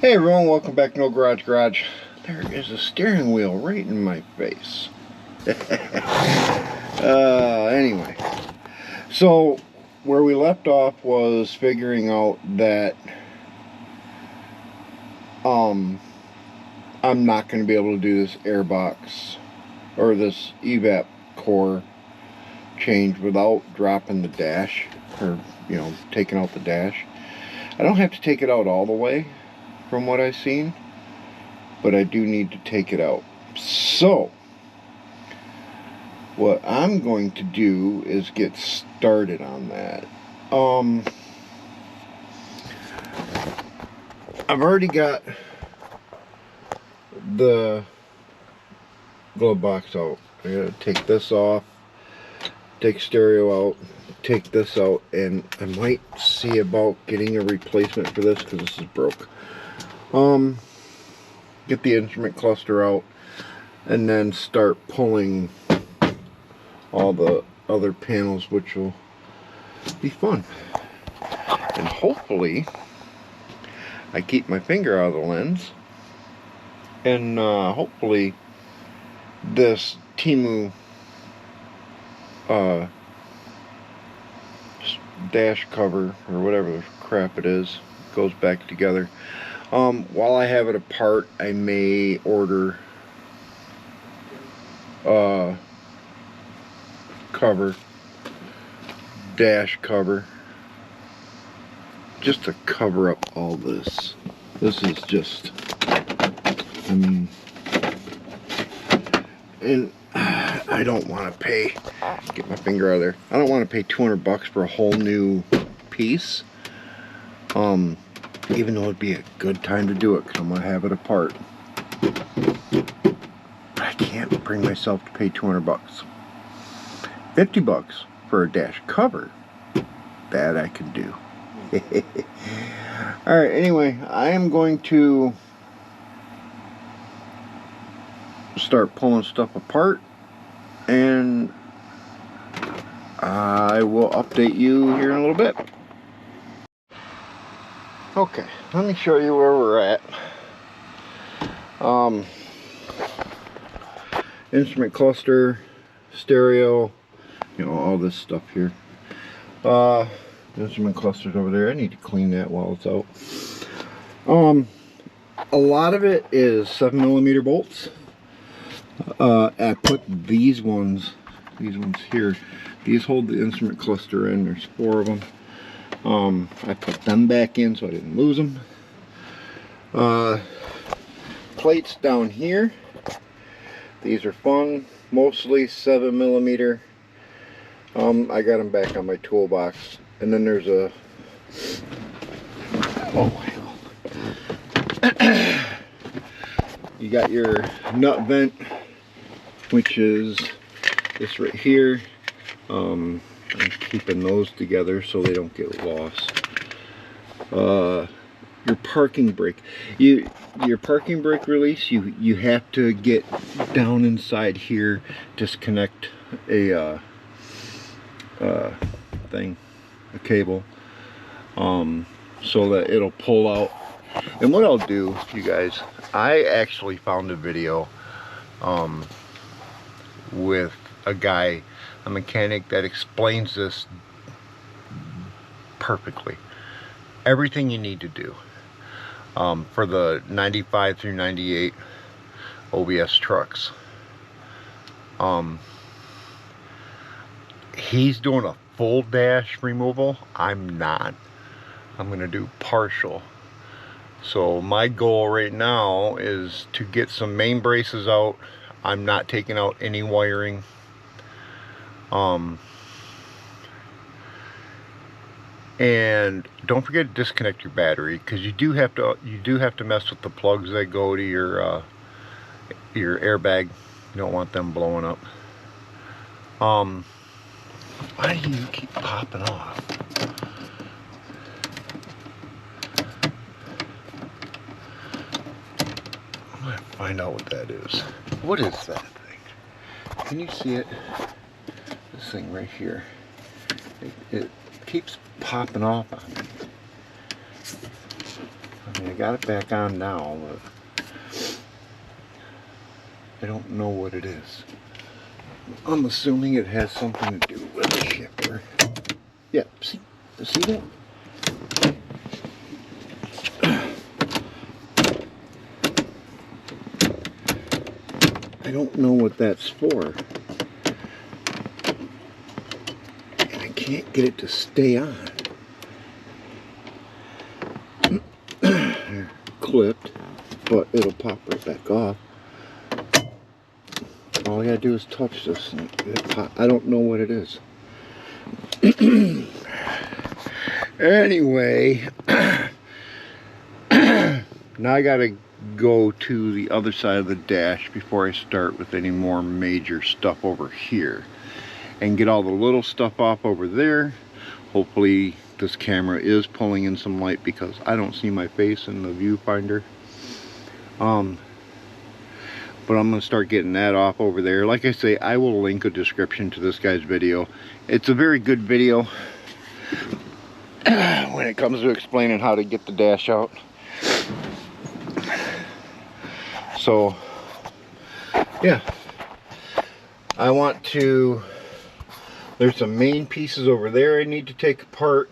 Hey everyone, welcome back to No Garage. There is a steering wheel right in my face. Anyway, so where we left off was figuring out that I'm not going to be able to do this airbox or this evap core change without dropping the dash, or taking out the dash. I don't have to take it out all the way from what I've seen, but I do need to take it out. So what I'm going to do is get started on that. I've already got the glove box out. I gotta take this off, take stereo out, take this out, and I might see about getting a replacement for this because this is broke. Get the instrument cluster out and then start pulling all the other panels, which will be fun. And hopefully I keep my finger out of the lens, and hopefully this Timu dash cover or whatever the crap it is goes back together. While I have it apart, I may order dash cover, just to cover up all this. This is just, I mean, and I don't want to pay, get my finger out of there, I don't want to pay 200 bucks for a whole new piece. Even though it'd be a good time to do it because I'm going to have it apart. But I can't bring myself to pay 200 bucks. 50 bucks for a dash cover, that I can do. Alright, anyway, I am going to start pulling stuff apart, and I will update you here in a little bit. Okay, let me show you where we're at. Instrument cluster, stereo, all this stuff here. Instrument cluster's over there. I need to clean that while it's out. A lot of it is 7mm bolts. I put these ones here. These hold the instrument cluster in. There's 4 of them. I put them back in so I didn't lose them. Plates down here. These are fun, mostly 7mm. I got them back on my toolbox. And then there's a, you got your nut vent, which is this right here. I'm keeping those together so they don't get lost. Your parking brake, your parking brake release, you have to get down inside here, disconnect a thing, a cable, so that it'll pull out. And what I'll do, you guys, I actually found a video with a guy, a mechanic, that explains this perfectly. Everything you need to do for the 95 through 98 OBS trucks. He's doing a full dash removal. I'm not. I'm gonna do partial. So my goal right now is to get some main braces out. I'm not taking out any wiring. And don't forget to disconnect your battery, because you do have to mess with the plugs that go to your airbag. You don't want them blowing up. Why do you keep popping off? I'm gonna find out what that is. What is that thing? Can you see it? This thing right here. It keeps popping off on me. I mean, I got it back on now, but I don't know what it is. I'm assuming it has something to do with the shifter. Yeah, see that? I don't know what that's for. And I can't get it to stay on. Clipped, but it'll pop right back off. All I gotta do is touch this and it pop. I don't know what it is. Anyway, now I gotta go to the other side of the dash before I start with any more major stuff over here and get all the little stuff off over there. Hopefully this camera is pulling in some light because I don't see my face in the viewfinder. But I'm going to start getting that off over there. Like I say, I will link a description to this guy's video. It's a very good video when it comes to explaining how to get the dash out. So, yeah. I want to... There's some main pieces over there I need to take apart.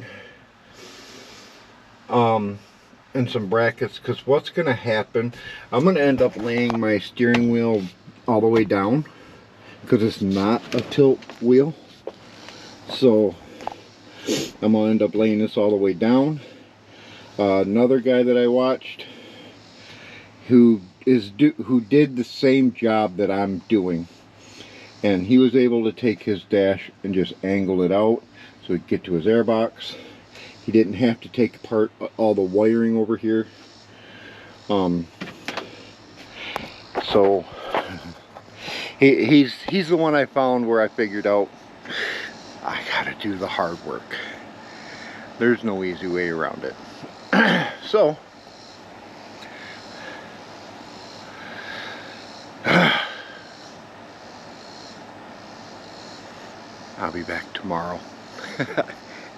And some brackets, because what's going to happen, I'm going to end up laying my steering wheel all the way down because it's not a tilt wheel. So I'm going to end up laying this all the way down. Another guy that I watched who did the same job that I'm doing, and he was able to take his dash and just angle it out so he could get to his airbox. He didn't have to take apart all the wiring over here. So he's the one I found where I figured out I gotta do the hard work. There's no easy way around it. So I'll be back tomorrow.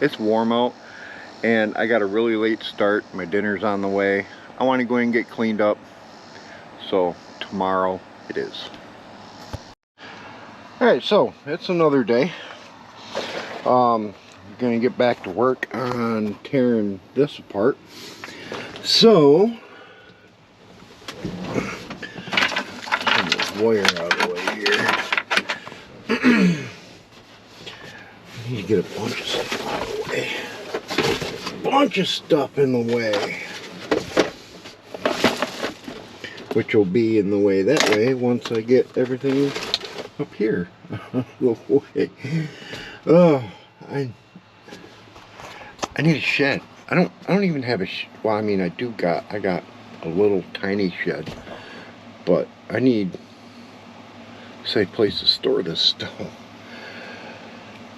It's warm out. And I got a really late start. My dinner's on the way. I want to go and get cleaned up. So tomorrow it is. Alright, so it's another day. I'm gonna get back to work on tearing this apart. So turn the wire out of the way here. I need to get a bunch of stuff out of the way. Bunch of stuff in the way, which will be in the way that way once I get everything up here. Oh, I need a shed. I don't even have a well, I mean, I got a little tiny shed, but I need a safe place to store this stuff.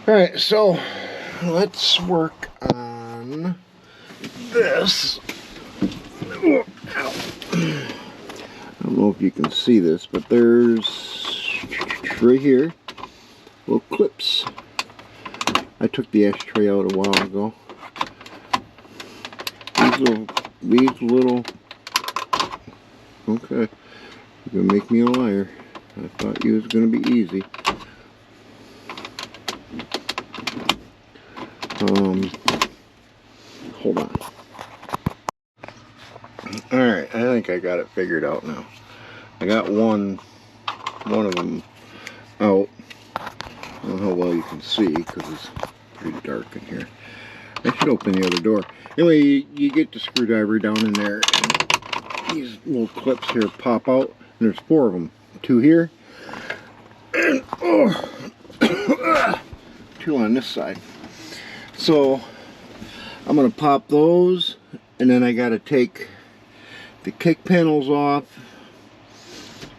All right, so let's work on this. Oh, ow. I don't know if you can see this, but there's right here little clips. I took the ashtray out a while ago. These little okay, you're gonna make me a liar. I thought you was gonna be easy. Hold on. Alright, I think I got it figured out now. I got one of them out. I don't know how well you can see because it's pretty dark in here. I should open the other door. Anyway, you get the screwdriver down in there, and these little clips here pop out, and there's 4 of them. 2 here, and 2 on this side. So I'm going to pop those, and then I got to take the kick panels off,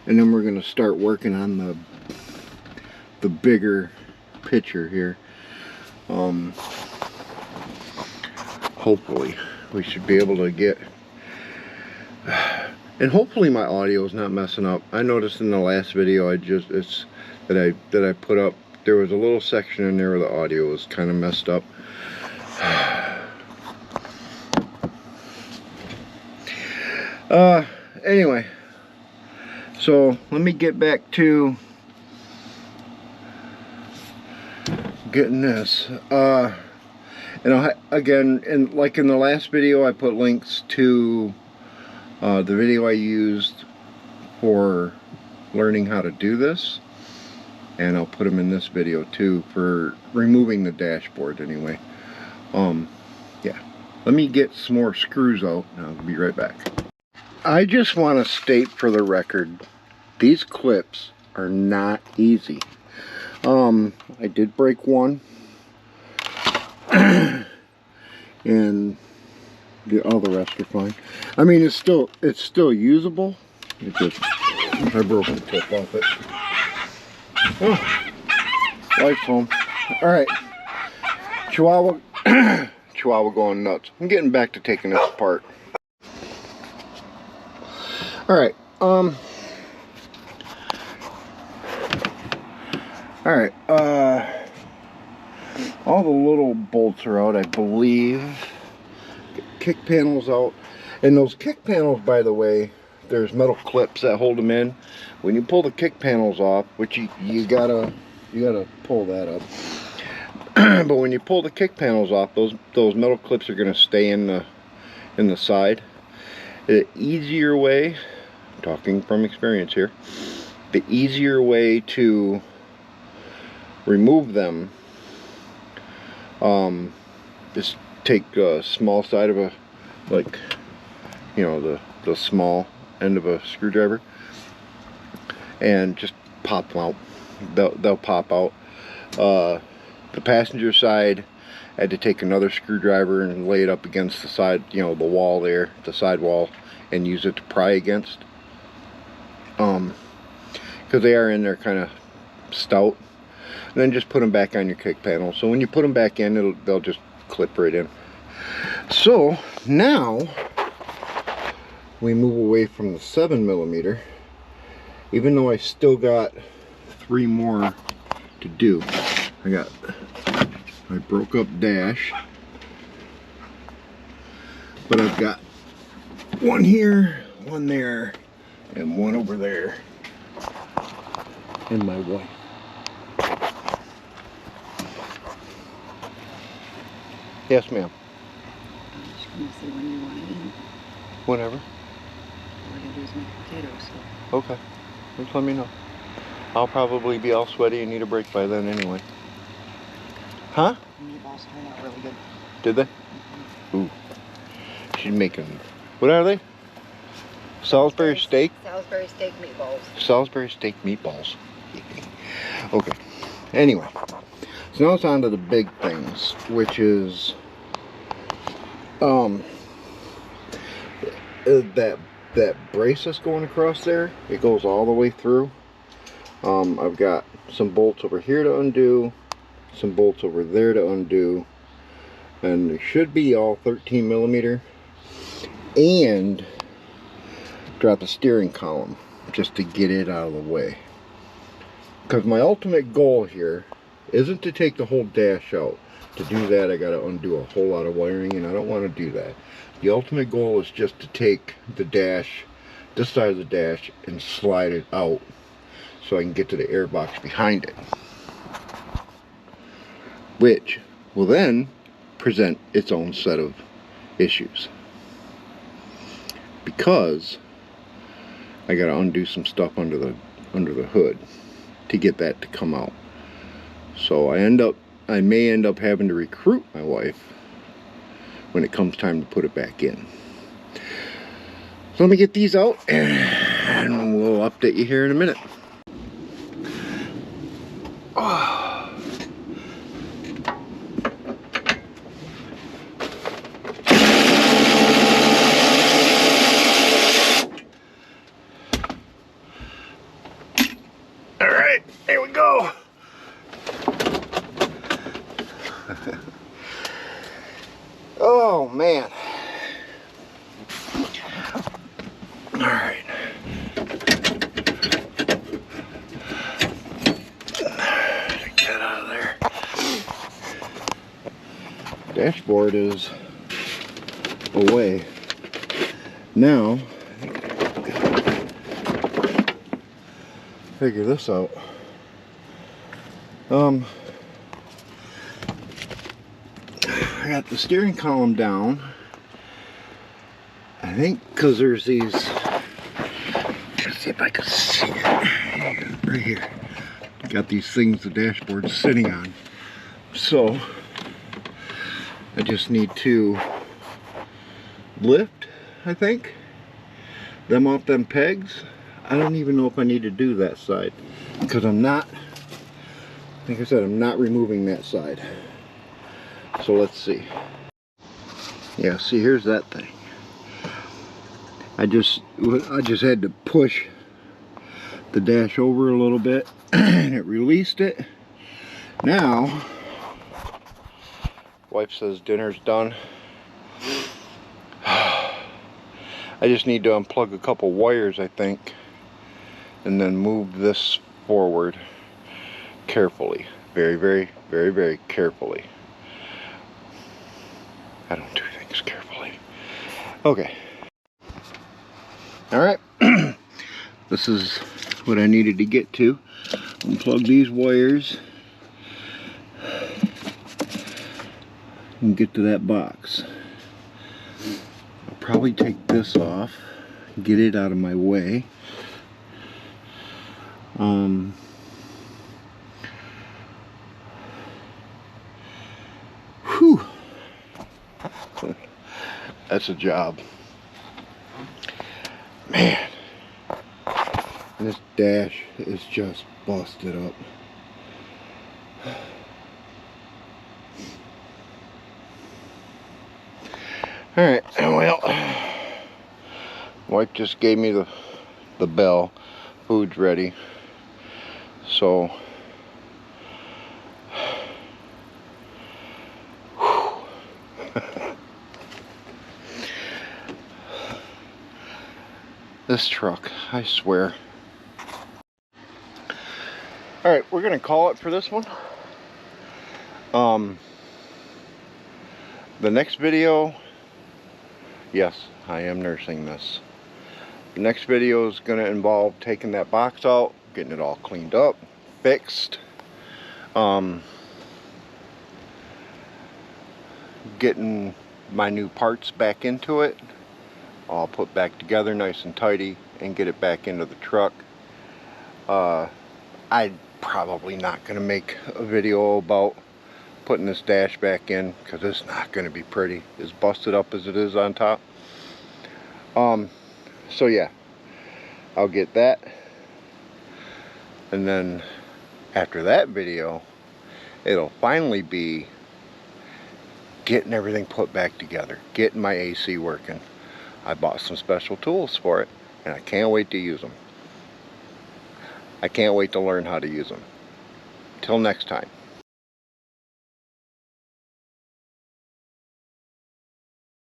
and then we're going to start working on the bigger picture here. Hopefully we should be able to get, and hopefully my audio is not messing up. I noticed in the last video that I put up, there was a little section in there where the audio was kind of messed up. Anyway, so let me get back to getting this. And again, like in the last video, I put links to the video I used for learning how to do this, and I'll put them in this video too for removing the dashboard anyway. Yeah, let me get some more screws out and I'll be right back. I just want to state for the record, these clips are not easy. I did break one and all the rest are fine. I mean, it's still usable. It just, I broke the tip off it. Oh, life's home. All right, Chihuahua, Chihuahua going nuts. I'm getting back to taking this apart. All right, all right, all the little bolts are out, I believe. Kick panels out, and those kick panels, by the way, there's metal clips that hold them in. When you pull the kick panels off, which you gotta pull that up. But when you pull the kick panels off, those metal clips are gonna stay in the side. The easier way, talking from experience here, the easier way to remove them is take a small side of a, like, you know, the small end of a screwdriver, and just pop them out. They'll pop out. The passenger side, I had to take another screwdriver and lay it up against the side, you know, the wall there, the side wall, and use it to pry against. Because they are in there kind of stout. And then just put them back on your kick panel. So when you put them back in, they'll just clip right in. So now we move away from the 7mm, even though I still got 3 more to do. I broke up dash, but I've got one here, one there, and one over there, and my wife. Yes, ma'am. I was just going to say when you want to eat. Whenever. All I gotta do is make potatoes, so. Okay. Just let me know. I'll probably be all sweaty and need a break by then anyway. Huh? The meatballs turned out really good. Did they? Mm-hmm. Ooh. She's making, what are they? Salisbury steak? Salisbury steak meatballs. Salisbury steak meatballs. Okay. Anyway. So now it's on to the big things, which is that brace that's going across there. It goes all the way through. I've got some bolts over here to undo, some bolts over there to undo, and it should be all 13mm. And drop the steering column just to get it out of the way. Because my ultimate goal here isn't to take the whole dash out. To do that, I got to undo a whole lot of wiring, and I don't want to do that. The ultimate goal is just to take the dash, this side of the dash, and slide it out so I can get to the air box behind it, which will then present its own set of issues, because I got to undo some stuff under the hood to get that to come out. So I may end up having to recruit my wife when it comes time to put it back in. So let me get these out and we'll update you here in a minute. Oh. All right, here we go. Oh man. All right. Get out of there. Dashboard is away. Now, figure this out. I got the steering column down. I think because there's these, let's see if I can see it, right here. Got these things the dashboard's sitting on. So I just need to lift, I think, them off them pegs. I don't even know if I need to do that side because I'm not, like I said, I'm not removing that side. So let's see. Yeah, see, here's that thing. I just had to push the dash over a little bit and it released it. Now, wife says dinner's done. I just need to unplug a couple wires, I think, and then move this forward carefully. Very, very, very, very carefully. I don't do things carefully. Okay. Alright. This is what I needed to get to. Unplug these wires and get to that box. I'll probably take this off, get it out of my way. Whew. That's a job. Man. This dash is just busted up. Alright, well, wife just gave me the bell. Food's ready. So, this truck, I swear. Alright, we're gonna call it for this one. The next video, yes, I am nursing this. The next video is gonna involve taking that box out, getting it all cleaned up, fixed, getting my new parts back into it, all put back together nice and tidy, and get it back into the truck. I'm probably not going to make a video about putting this dash back in because it's not going to be pretty, as busted up as it is on top. So yeah, I'll get that, and then after that video it'll finally be getting everything put back together, getting my AC working. I bought some special tools for it and I can't wait to use them. I can't wait to learn how to use them. Till next time.